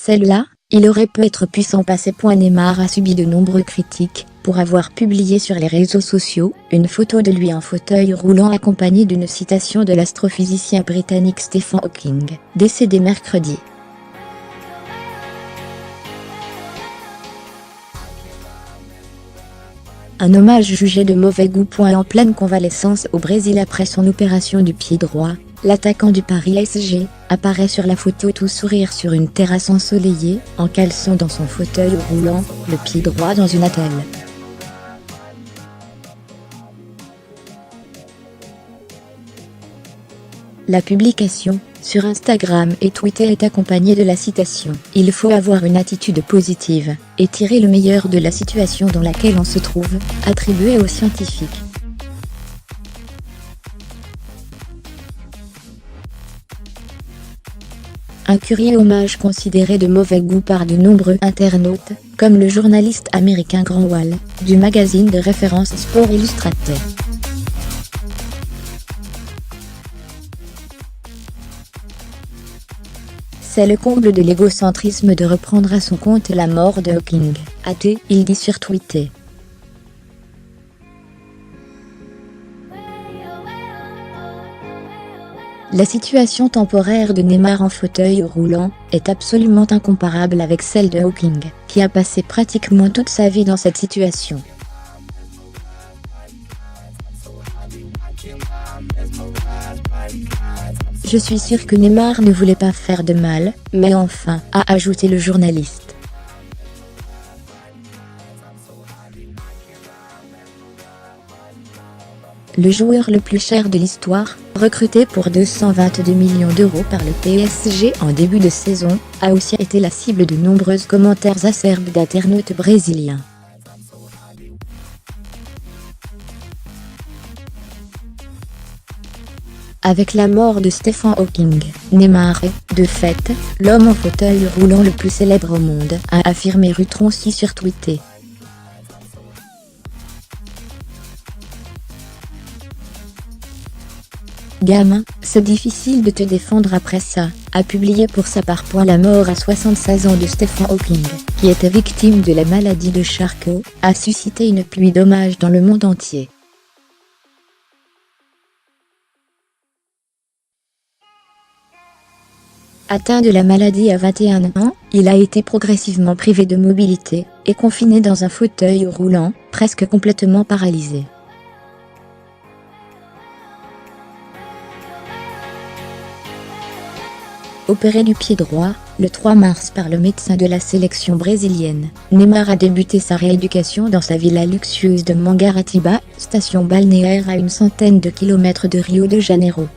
Celle-là, il aurait pu être puissant passé. Neymar a subi de nombreuses critiques pour avoir publié sur les réseaux sociaux une photo de lui en fauteuil roulant accompagnée d'une citation de l'astrophysicien britannique Stephen Hawking, décédé mercredi. Un hommage jugé de mauvais goût. En pleine convalescence au Brésil après son opération du pied droit, l'attaquant du Paris PSG apparaît sur la photo tout sourire sur une terrasse ensoleillée, en caleçon dans son fauteuil roulant, le pied droit dans une attelle. La publication, sur Instagram et Twitter, est accompagnée de la citation « Il faut avoir une attitude positive et tirer le meilleur de la situation dans laquelle on se trouve », attribuée aux scientifiques. Un curieux hommage considéré de mauvais goût par de nombreux internautes, comme le journaliste américain Grant Wahl, du magazine de référence Sport Illustrated. C'est le comble de l'égocentrisme de reprendre à son compte la mort de Hawking, a-t-il dit sur Twitter. La situation temporaire de Neymar en fauteuil roulant est absolument incomparable avec celle de Hawking, qui a passé pratiquement toute sa vie dans cette situation. Je suis sûr que Neymar ne voulait pas faire de mal, mais enfin, a ajouté le journaliste. Le joueur le plus cher de l'histoire, recruté pour 222 millions d'euros par le PSG en début de saison, a aussi été la cible de nombreux commentaires acerbes d'internautes brésiliens. Avec la mort de Stephen Hawking, Neymar est, de fait, l'homme en fauteuil roulant le plus célèbre au monde, a affirmé Rutronski sur Twitter. Gamin, c'est difficile de te défendre après ça, a publié pour sa part. La mort à 76 ans de Stephen Hawking, qui était victime de la maladie de Charcot, a suscité une pluie d'hommages dans le monde entier. Atteint de la maladie à 21 ans, il a été progressivement privé de mobilité, et confiné dans un fauteuil roulant, presque complètement paralysé. Opéré du pied droit, le 3 mars par le médecin de la sélection brésilienne, Neymar a débuté sa rééducation dans sa villa luxueuse de Mangaratiba, station balnéaire à une centaine de kilomètres de Rio de Janeiro.